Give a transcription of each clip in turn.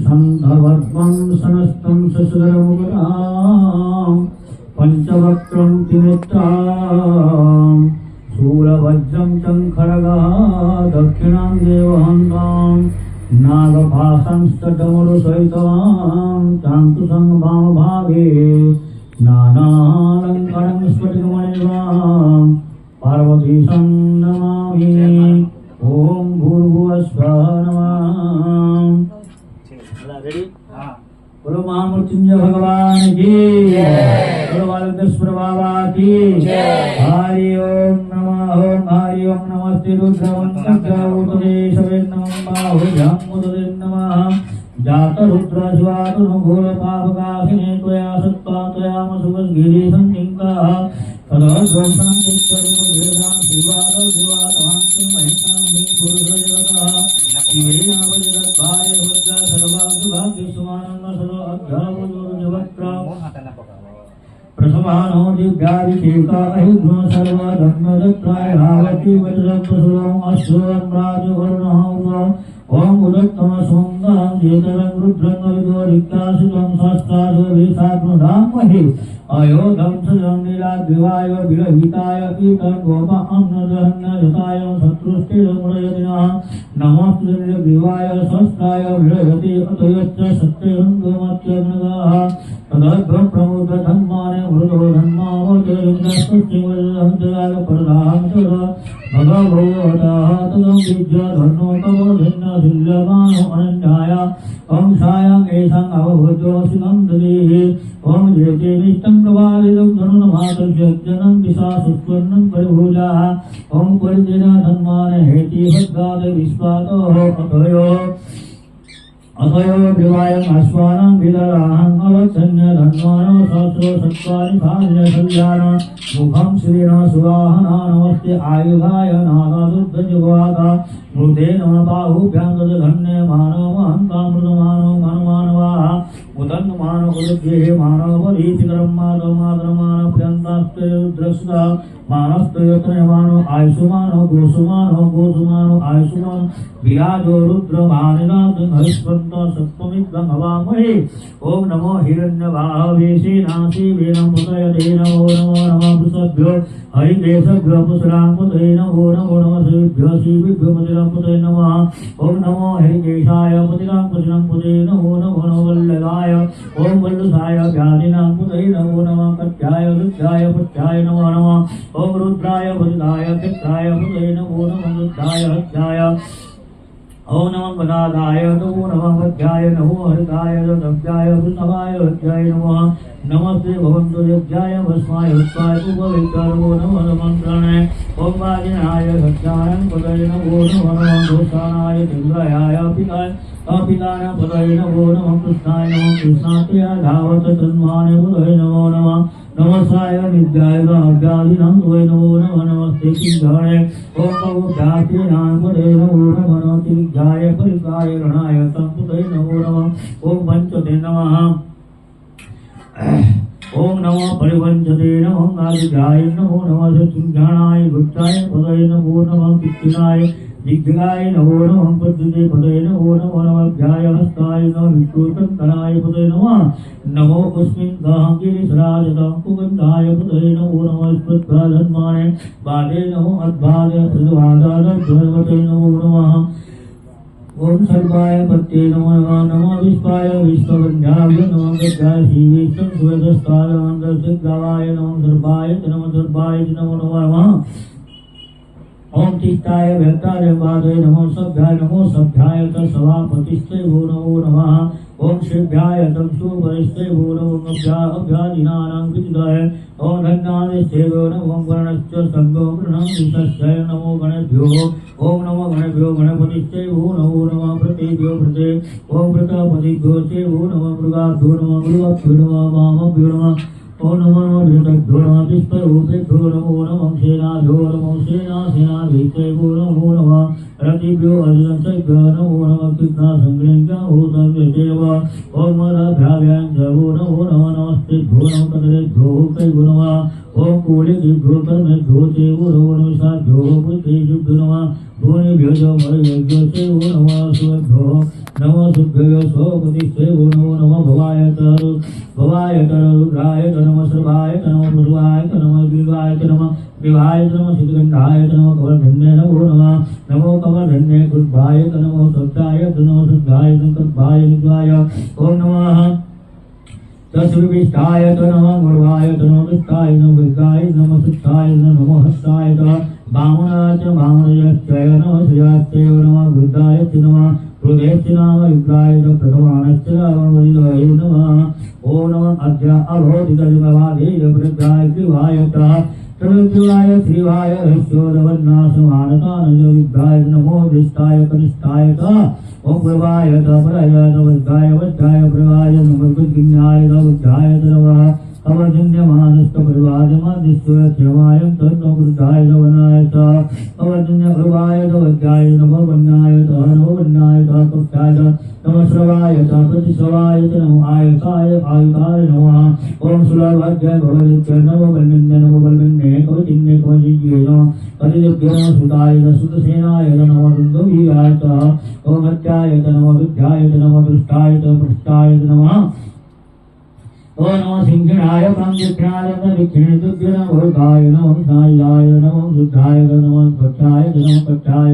संधवर्त्मं सनस्तं ससुरमुगरां पंचवक्त्रं त्रिनेत्रां शूलवज्रं चङ्खरगः दक्षिणां देवहन्तां नागपाशंस्तटमरुसहितां चान्तुसं वामभागे नानालङ्कारं स्फटिकमणिर्वां पार्वतीशं नमामि। ओम भूर्भुवस्वः नमः। बोलो महामृत्युंजय भगवान की जय। बोलो बालकेश्वर बाबा की जय। हरि ओम नमः। हरि ओम नमस्ते रुद्रवंशे नमः नमः जात रुद्र शिवातु घोर पापकाशिने त्वया सत्त्वा त्वयामसुभगिरि संनिङ्गः तदध्वंसं चित्तविभेदां शिवादौ शिवातवांसि महेन्द्रं पुरुषजगतः शिवेन वजदद्भार्य भद्रा सर्वासुभाग्यसुमानन्द सदो अध्यावजोर्जवक्त्रम् प्रथमानो दिव्याभिषेका अहिग्नो सर्वधर्मदत्राय भावति वज्रप्रसुरम् अश्वं राजवर्णः ओम उदत्तम सोमनां जेतरं रुद्रं विदोरिक्तासुतं शास्त्रादोभिषात्मधामहि अयोधं सजं नीलाद्रिवाय विरहिताय पीतं गोपान्नदहन्नजताय शत्रुष्टिरमुरयतिनः नमोऽस्तुते दिवाय सहस्राय विरहति अतयश्च सत्यं गोमत्यग्नगः तदद्भं प्रमुदधन्माने वृदो धन्मावतिर्विन्दस्तुष्टिवजहन्तरागपरदां भगवोताः तदं विद्याधर्नो तव भिन्नशिल्यमानो अनन्याय ओम सायं एषाम् अवभुजोऽसिनं दधीः ओम जेते निष्टं प्रवालितं धनुर्मातृजनं दिशा सुस्वर्णं परिभुजाः ओम परिजन धन्माने हेति भद्रादे विश्वातोः अथयो विवायं अश्वानां विदराहं अवधन्य धन्वानो सहस्रो सत्त्वानि भार्य कल्याण मुखं श्रीण सुवाहना नमस्ते आयुधाय नादादुद्धजुवाता मृते नम बाहुभ्यां तदधन्ये मानवहन्तामृतमानो मानवाः उदन्मानो उदग्रेः मानवरीतिकरं माधवमातरमानभ्यन्तास्ते रुद्रस्ता मानस्तयत्रयमानो आयुषमानो गोसुमानो आयुषमानो विराजो रुद्रमानिनाथं हरिस्वन्त सत्त्वमिदं हवामहे। ओम नमो हिरण्यवाहवेशेनाशिवेनं पुतयते नमो नमः वृषभ्यो हरिकेशभ्यो पुष्णां पुतये नमो नमः श्रीभ्यो श्रीभ्यो पुतिनां पुतये नमः। ओम नमो हरिकेशाय पुतिनां पुष्णां पुतये नमो नमः वल्लभाय ओम वल्लभाय व्याधिनां पुतये नमो नमः कट्याय रुद्राय पुट्याय नमो नमः। ओम रुद्राय वज्राय चित्राय पुतये नमो नमः रुद्राय हत्याय ओम नमः वनादाय नमो नमः वज्राय नमो हरिताय दव्याय वृषभाय वज्राय नमः नमस्ते भगवन्तो यज्ञाय भस्माय उत्पाय उपविद्याय नमो नमः मंत्रणे ओम वाजिनाय सत्याय पदये नमो नमः दोषानाय चन्द्राय पिताय पदये नमो नमः कृष्णाय कृष्णाय धावत तन्माने पदये नमो नमः नमस्ताय नित्याय अज्ञादिनां वै नमो नमः नमस्ते किञ्जाय ओम भगवत्यास्तेनां पदये नमो नमः तिरिज्जाय परिकाय रणाय तं पदये नमो नमः ओम पंचते नमः ओम नमो परिवंचते नमः नादिजाय नमो नमः चतुर्घ्नाय गुप्ताय पदये नमो नमः कित्तिनाय दिग्गाय नमो नमः पद्मते पदये नमो नमः अभ्याय हस्ताय नमः विष्णुकंकणाय पदये नमः नमो अस्मिन् गांगिरिसराजतं कुगन्धाय पदये नमो नमः स्पृद्धाधन्माने बाले नमो अद्भादे प्रद्वादादद्वयवते नमो नमः ओम सर्वाय पत्ये नमो नमः विश्वाय विश्ववन्ध्याय नमः गजाय श्रीविष्णु सुवेदस्ताय मंगलसिद्धाय नमः सर्वाय नमो नमः ओम तिष्ठाय व्यक्ताय वादय नमो सभ्याय सभापतिस्ते भो नमो नमः ओम शिव्याय तमसु वरिष्ठे भो नमो अभ्यादिनानां विदिताय ओम धन्यादिस्ते भो नमो गणश्च संगो गृणं विशस्य नमो गणेभ्यो ओम नमो गणेभ्यो गणपतिस्ते भो नमो नमः प्रतेभ्यो प्रते ओम प्रतापतिभ्यो ते भो नमः मृगाभ्यो नमः मृगाभ्यो नमः वामभ्यो नमः ओम नमो नमः पुष्परूपेभ्यो नमो नमः सेनाभ्यो नमो सेनाभिषेभ्यो नमो नमः रतिभ्यो अजंतेभ्यो नमो नमः कृष्णासंग्रहभूतव्यदेव ओम रभ्याभ्यां नमो नमः नमस्तेभ्यो नमः कदलेभ्यो कैभ्यो नमः ओम कूले दिग्गोकर में धोते उरोवनुषा जो पुते शुद्धनवा भूनि भ्योजो मरयज्ञो से वो नमः सुभ्यो नमो सुभ्यो सोपति से वो नमो भवाय तरु रुद्राय नमः सर्वाय नमः पुरुषाय नमः विवाय नमः विवाय नमः सिद्धगंधाय नमः कमलधन्ये नमो कमलधन्ये गुरुभाय नमो सत्याय नमो सत्याय संकल्पाय नित्याय ओम नमः तस्विष्टाय नमः गुरुवाय नमः विष्टाय नमः विष्टाय नमः सुष्टाय नमः हस्ताय वामनाय वामनयश्चय नमः श्रियाश्चय नमः बुद्धाय नमः हृदयश्च नमः युगाय प्रथमानश्च नमः ओम नमः अद्य अभोधितलिमवादेय वृद्धाय शिवाय तरुद्राय श्रीवाय ईश्वरवन्नासमानतानय विद्याय नमो दिष्टाय कनिष्ठाय ओम प्रभाय तपराय नमस्काय वद्धाय प्रभाय नमः विज्ञाय नमस्काय नमः अवजन्यमानस्त प्रभाजमादिश्वर क्षमाय तन्नो वृद्धाय नवनाय अवजन्य प्रभाय नवद्धाय नमो वन्नाय नमो वन्नाय कप्ताय नमः श्रवाय प्रतिश्रवाय नमो आयसाय आयुधाय नमः ओम सुलभज्ञ भवदित्य नमो बलमिन्ने कवचिन्ने कवचिज्ञे नमः कलियुग्य नमः सुताय सुतसेनाय नमः रुद्रवीराय ओम हत्याय नमः विद्याय नमः दृष्टाय पृष्ठाय नमः ओम नमः सिंहनाय प्रांजनाय दक्षिणेभ्यो नमः गाय नमः सायाय नमः शुद्धाय नमः पक्षाय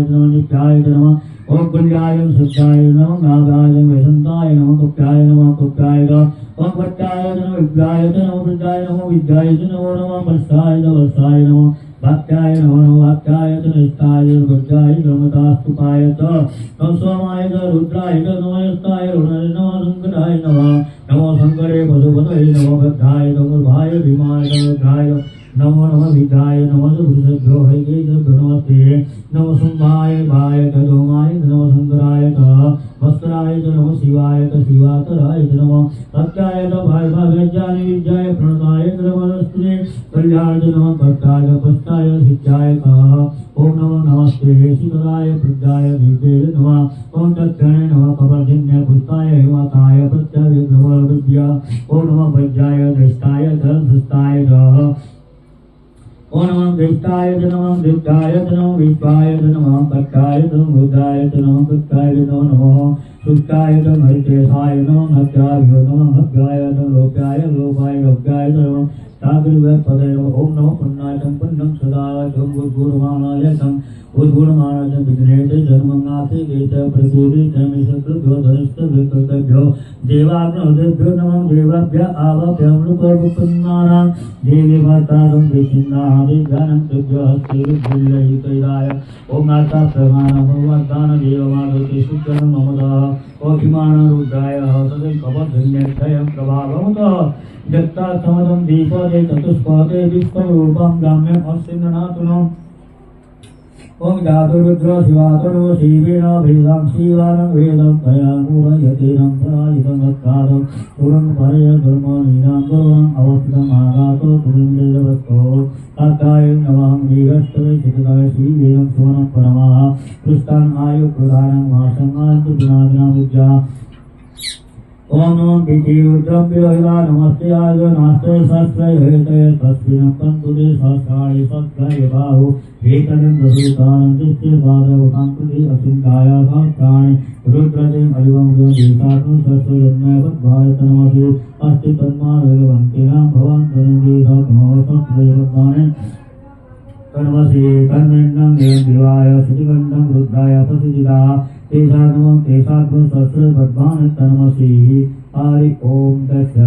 नमः नित्याय नमः ओम कुल्याय सत्याय नमः नागाय वैसंताय नमः कप्याय ओम पट्टाय नमः विद्याय नमः विद्याय नमः विद्याय नमो नमः वत्साय नमः भक्त्याय नमः वाक्याय निष्ठाय विद्याय नमतास्तुपाय नमः सोमाय रुद्राय नमः यस्ताय नमः शंकराय नमः नमो शंकरे पशुपतये नमो भद्राय नमो भाय भीमाय नमो नमो नमः विद्याय नमः पुरुषभ्यो हरिके नमस्ते नमो शुंभाय भाय दोमाय नमो शंकराय मस्कराय नमः शिवाय शिवातराय नमः सत्याय भाय भाग्यज्ञानी विद्याय प्रणताय नमस्ते कल्याण नमः भक्ताय पस्ताय शिष्याय ओम नमो नमस्ते शीतलाय प्रज्ञाय विद्ये नमः ओम दक्षिणे नमः कपर्जन्य पुष्टाय हिमताय प्रत्याय नमः विद्या ओम नमः वज्राय दृष्टाय धर्मस्थाय ओम नमः दृष्टाय नमः दृष्टाय नमः विश्वाय नमः कट्टाय नमः बुद्धाय नमः कट्टाय नमः सुष्टाय नमः हरिकेशाय नमः हत्याय नमः हत्याय नमः लोकाय लोकाय नमः सागरवे पदे ओम नमः पुन्नाय पुन्नं सदा गुरुमानाय उद्गुणमानाय विघ्नेते जन्मनाथे गेते प्रसूदे तमिषकृभ्यो धनिष्ठ विकृतभ्यो देवाग्नोदेभ्यो नमः देवाभ्य आवाभ्यं रूपपुन्नानां देवी मातारं विचिन्नादि ज्ञानं तुभ्यो हस्ते विद्युल्लहितैराय ओम माता प्रमाणं भगवद्दान देवमादते शुद्धं ममदा ओहिमान रुद्राय हसदं कवधन्यक्षयं प्रभावमतः जत्ता समदं दीपदे चतुष्पदे विश्वरूपं गाम्यं अस्मिन्नातुनो ओम जातुरुद्र शिवातुरो शिवेन भेदं शिवानं वेदं भयामूरयतेनं पराजितं वत्कारं पुरं परय धर्मनीनां गुरुं अवस्थितम् आगातो पुरिन्दवस्तो तात्काय नमः वीरस्तवे चित्ताय शिवेनं सुवनं परमः पृष्ठान् आयु प्रधानं मासं आन्तु दिनादिना विद्या ओम नमः विधिरुद्रभ्यो नमस्ते आय नास्ते शास्त्रे हेतये तस्मिन् तन्तुदे शास्त्राणि सत्काय बाहु एतदं दशुतानं दृष्टे पादवकांकृति असिन्धाय शास्त्राणि रुद्रते अलिवं देशात्मं सस्वजन्मय वद्भारत नमस्ते अस्ति तन्मार्गवन्तेनां भवन्तरं शास्त्रैवद्भाने तन्मसि तन्मेन्नं देवाय श्रीगन्धं रुद्राय प्रसिद्धिदा तेषात्मं सहस्रवद्भाने तन्मसि हरि ओम दश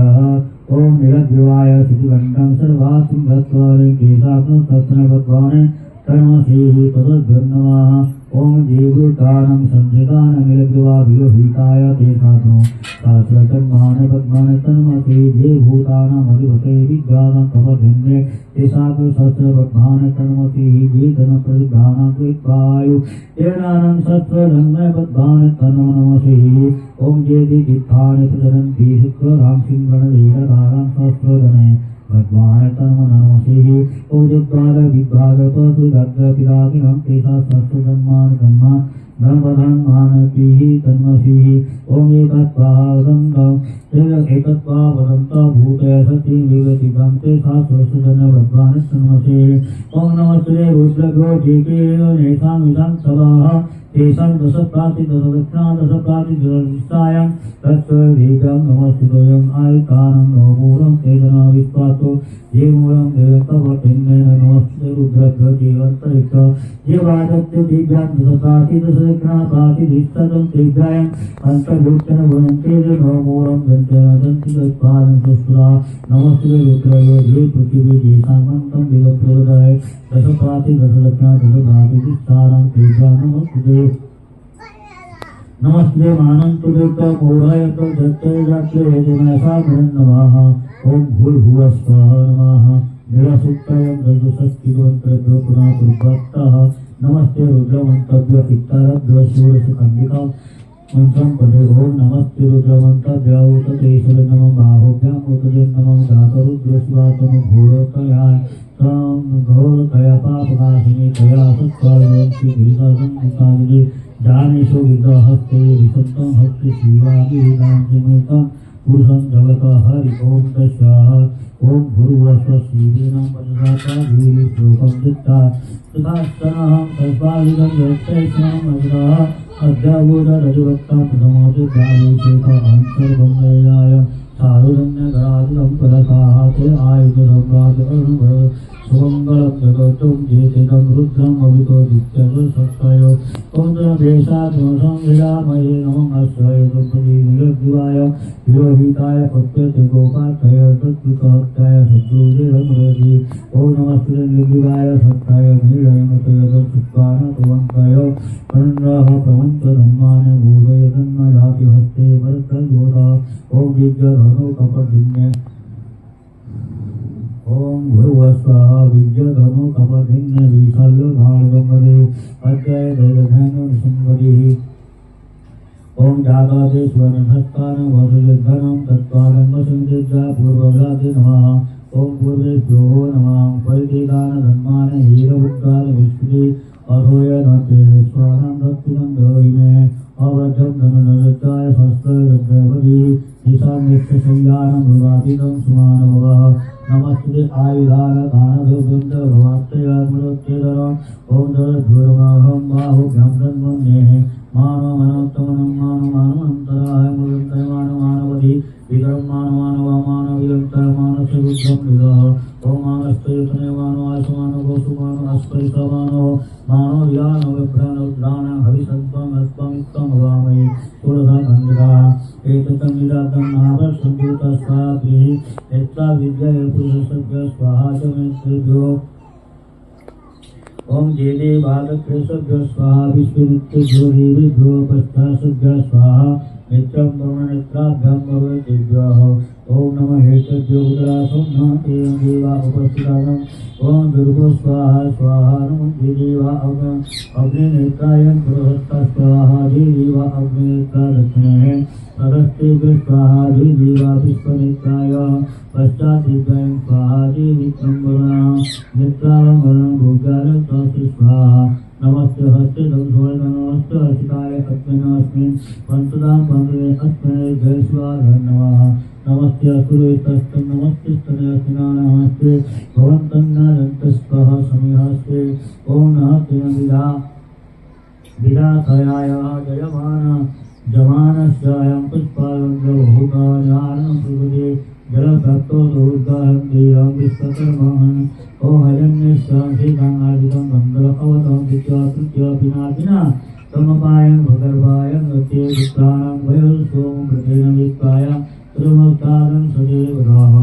ओम निरद्वाय श्रीगन्धं सर्वात्मं दत्त्वारि तेषात्मं सहस्रवद्भाने तन्मसि तद्भर्नमः ओम देवतानं संजितानं निरद्वाभिहिताय तेषात्मं सहस्रवद्भाने पद्माने तन्मसि देवभूतानां अधिपते विद्यानां कवधन्ये तेषात्मं सहस्रवद्भाने तन्मसि वेदनं प्रसिद्धानां कृत्वायु तेनानं सहस्रधन्ये पद्माने तन्मसि ओम जेति तीर्थानि प्रचरन्ति शुक्ररां सिंहणवीरधारां सहस्रधने भगवान तन्म नमोषि ओजद्वार विभाग पशु दग्ध पिलाकिनं तेषा सस्तु धर्मान धर्मा ब्रह्मधर्मानपिः तन्मसिः ओम एकत्वादन्तं तेन एकत्वा वदन्तं भूते सति विगति भ्रान्ते सा स्वसुजन भगवान तन्मसिः ओम नमस्ते रुद्रघोटिके नेषां विधां सभाः तेषां दश प्राति दश दक्षिणा दश प्राति जलदिष्टायां तत्सर्वेदं नमस्तुभ्यं आयतानं नमोरं तेजना विश्वासो ये मूलं देवतवतिन्नेन नमस्ते रुद्रघ्नति अन्तरिक्ष ये वादत्ते दिव्यां दश प्राति दश दक्षिणा प्राति दिष्टं दिव्यां अन्तर्भूतेन भवन्ते नमोरं गन्तेन दन्ति तत्पादं सुस्रा नमस्ते रुद्रयो ये पृथिवी जेषामन्तं विगतोदय दश प्राति दश दक्षिणा दश प्राति दिष्टारं दिव्यां नमस्ते नमस्ते मानन्तुलिक मोहयत दत्ते दत्ते दिनसा नमः ओम भूर्भुवः स्वः नमः निरसुक्तयं दशषष्टिमन्त्रभ्यो पुनः पूर्वतः नमस्ते रुद्रमन्तभ्य इत्तारभ्यो षोडशकण्डिका मंत्रं पठे ओम नमस्ते रुद्रमन्तभ्य उततेश्वर नमः बाहुभ्यां उतते नमः धातरुद्रशिवातम घोरतया तं घोरतया पापनाशिनी तया सत्कार्यंसि गिरिशासंहितादिनि दानेषु विद्हस्ते विशुद्धं हस्ते शिवाभिधानजिमितं पुरुषं जगतः हरि ओम दशाः ओम भूर्भुवः शिवेनं वज्राता वीरिश्लोकं दत्ता तथास्तनहं तस्वादिदं यत्तैष्णं वज्रः अद्यावोदरजवत्तं प्रथमोऽपि द्वावेशेक अन्तर्गमयाय सारुरण्यगरादिदं पदकाः ते आयुधसम्राजअनुभव सुमंगलं जगतं जेतिदं रुद्रम् अभितो दित्यज सत्तयो ओम देशात्मसंविदामहे नमः अस्यै द्रौपदी निरग्दिवाय विरोहिताय पत्यते गोपार्थय तत्कृतहत्याय शत्रुजिरमृति ओम नमस्ते निर्दिवाय सत्ताय नीलयमतय दत्त्वान भवन्तय कण्डः प्रवञ्च धर्मान् भूगय धर्मजाति हस्ते भरतयोधा ओम विद्यधनो कपटिन्ये ओम भूर्भुवः स्वः विद्यधनो कपटिन्ये विशल्यभाणगमने अद्वय दैवधनो विसंवदिः ओम जागादे स्वनहस्तान वसुधनं तत्त्वालं वसुधेजा पूर्वव्राते नमः ओम पूर्वेभ्यो नमः परिदेदान धर्मान हीरवुद्गार विष्णुदे अधोय नते स्वानं दत्तिनं दहिमे अवजं धननरताय शस्त्ररद्रवदी दिशामेक्षशैलानं भवादिनं सुमानवः नमस्ते आयुधान दानभवन्त भवात्तयामृत्येदरं ओम दरध्वरमाहं बाहुभ्यां तन्मन्येः मानवमनोत्तमनं मानवमानवन्तराय मुदन्तय मानवानवधि विदरं मानवानवमानविदन्तय मानसरुद्रं विदः ओम मानस्तयुतने मानवासमानवसुमानवस्परिसमानो मानवयानवभ्राणोद्राण हविसत्त्वं अस्त्वमित्तं भवामहे षोडशखण्डिकाः एततं विदातं महावर्षसंयुतस्वाभिः यत्रा विद्याय पुरुषस्य स्वाहा च मेत्रेभ्यो ओम जेदे बालकृष्भ्यो स्वाहा विश्वनित्यभ्यो देवेभ्यो पश्चात्भ्यो स्वाहा नित्यं ब्रह्मनेत्राभ्यां भगवतेभ्यः ओम नमः हेतेभ्यो उदरासं नमः एवं देवा उपस्थितानं ओम दुर्गो स्वाहा स्वाहा नमः देवा अग्निनेत्राय पुरोहस्ता स्वाहा देवा अग्निनेत्रा दक्षिणे प्रदस्तेभ्यो स्वाहा देवा विश्वनेत्राय पश्चाद्दिव्यां स्वाहा विक्रमवर्णा नेत्रावरणं भोगारं तस्य स्वाहा नमस्ते हस्ते दग्धोय नमस्ते हस्ताय अस्मिन् पंचदां पंचदे अस्मै जय स्वाहा नमः नमस्ते असुरेतस्तं नमस्ते स्तनयस्मिना नमस्ते भवन्तं नारन्तस्पः समिहस्ते ओम नमः तेन विदाथयाय जयमान जमानस्यायं पुष्पालं बहुकार्यानं प्रभुदे जलभक्तो दुर्गाहं देयं विश्वकर्महं ओ हयन्यस्यां श्रीगङ्गादितं मङ्गलअवतं विद्याकृत्य पिनाकिना तमपायं भगर्भायं नृत्ये विप्राणां वयोसोम प्रतेन विप्राय त्रिमुक्तारं सदेवराः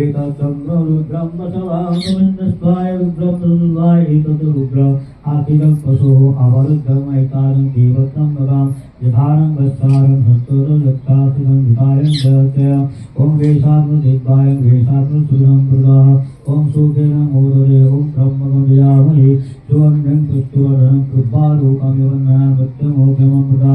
एततं रुद्रं वसवामन्दस्वाय रुद्रं रुद्राय एतत् रुद्रम् आखिलं पशोः अवरुद्धम् एतानं देवतं वदां यथानं वत्सारं सत्तरं यत्तासिनं वितायं जयत्य ओम वेशात्मदेवाय वेशात्मसुरं मृगः ओम सुखेन मोदरे ओम ब्रह्मगमयामहे शिवं पुष्टिवर्धनं कृपारूपं यवन्मयां सत्यमोक्षमं मृदा